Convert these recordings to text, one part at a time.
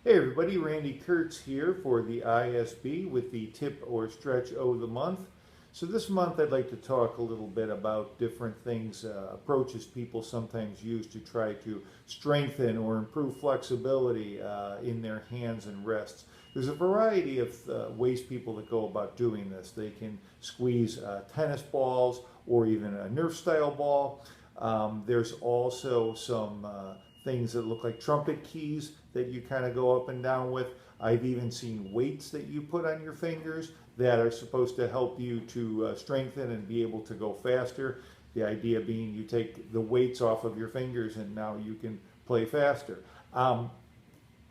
Hey everybody, Randy Kurtz here for the ISB with the tip or stretch of the month. So this month I'd like to talk a little bit about different things, approaches people sometimes use to try to strengthen or improve flexibility in their hands and wrists. There's a variety of ways people that go about doing this. They can squeeze tennis balls or even a Nerf style ball. There's also some things that look like trumpet keys that you kind of go up and down with. I've even seen weights that you put on your fingers that are supposed to help you to strengthen and be able to go faster. The idea being you take the weights off of your fingers and now you can play faster. All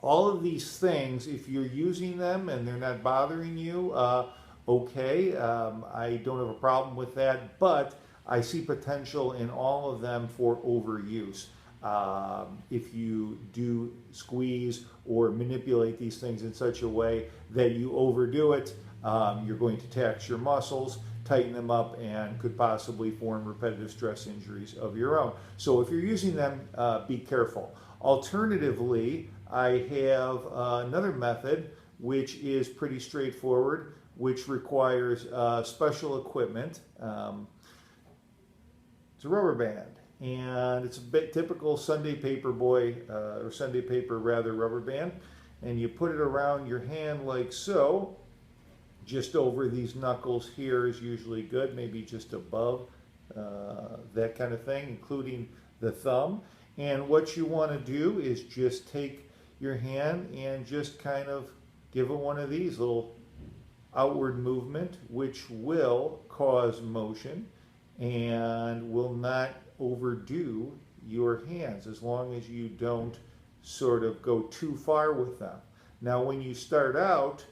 of these things, if you're using them and they're not bothering you, okay, I don't have a problem with that, but I see potential in all of them for overuse. If you do squeeze or manipulate these things in such a way that you overdo it, you're going to tax your muscles, tighten them up, and could possibly form repetitive stress injuries of your own. So if you're using them, be careful. Alternatively, I have another method which is pretty straightforward, which requires special equipment. It's a rubber band. And it's a bit typical Sunday paper boy, or Sunday paper rather, rubber band. And you put it around your hand like so. Just over these knuckles here is usually good, maybe just above that kind of thing, including the thumb. And what you want to do is just take your hand and just kind of give it one of these little outward movement, which will cause motion and will not overdo your hands as long as you don't sort of go too far with them. Now when you start out,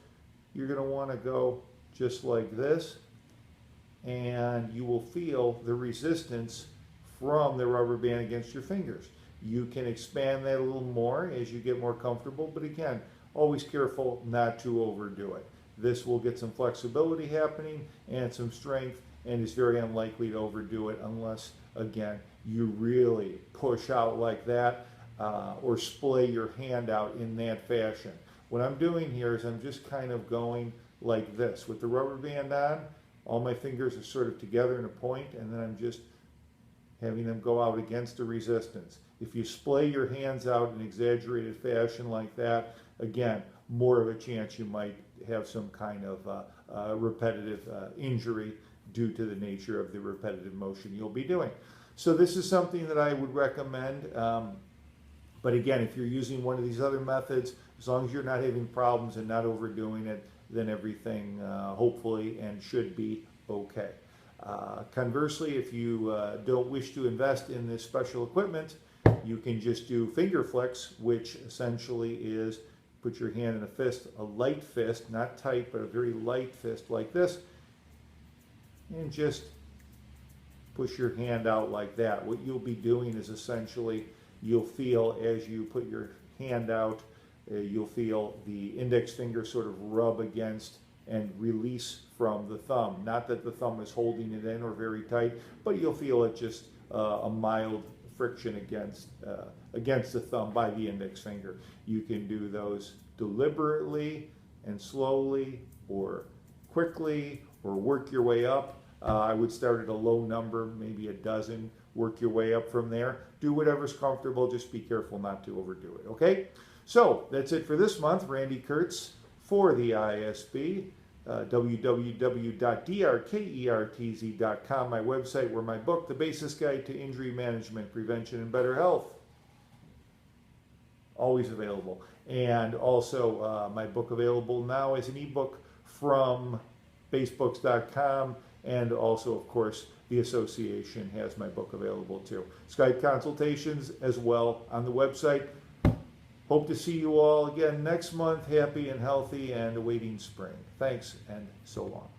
you're going to want to go just like this, and you will feel the resistance from the rubber band against your fingers. You can expand that a little more as you get more comfortable, but again, always careful not to overdo it. This will get some flexibility happening and some strength, and it's very unlikely to overdo it unless, again, you really push out like that or splay your hand out in that fashion. What I'm doing here is I'm just kind of going like this. With the rubber band on, all my fingers are sort of together in a point, and then I'm just having them go out against the resistance. If you splay your hands out in exaggerated fashion like that, again, more of a chance you might have some kind of repetitive injury due to the nature of the repetitive motion you'll be doing. So this is something that I would recommend. But again, if you're using one of these other methods, as long as you're not having problems and not overdoing it, then everything hopefully and should be okay. Conversely, if you don't wish to invest in this special equipment, you can just do finger flicks, which essentially is put your hand in a fist, a light fist, not tight, but a very light fist like this, and just push your hand out like that. What you'll be doing is essentially you'll feel as you put your hand out, you'll feel the index finger sort of rub against and release from the thumb. Not that the thumb is holding it in or very tight, but you'll feel it just a mild friction against the thumb by the index finger. You can do those deliberately and slowly or quickly or work your way up. I would start at a low number, maybe a dozen, work your way up from there. Do whatever's comfortable, just be careful not to overdo it, okay? So that's it for this month. Randy Kurtz for the ISB, www.drkertz.com, my website where my book, The Basis Guide to Injury Management, Prevention, and Better Health, always available. And also my book available now as an ebook from basebooks.com, and also, of course, the association has my book available too. Skype consultations as well on the website. Hope to see you all again next month, happy and healthy and awaiting spring. Thanks and so long.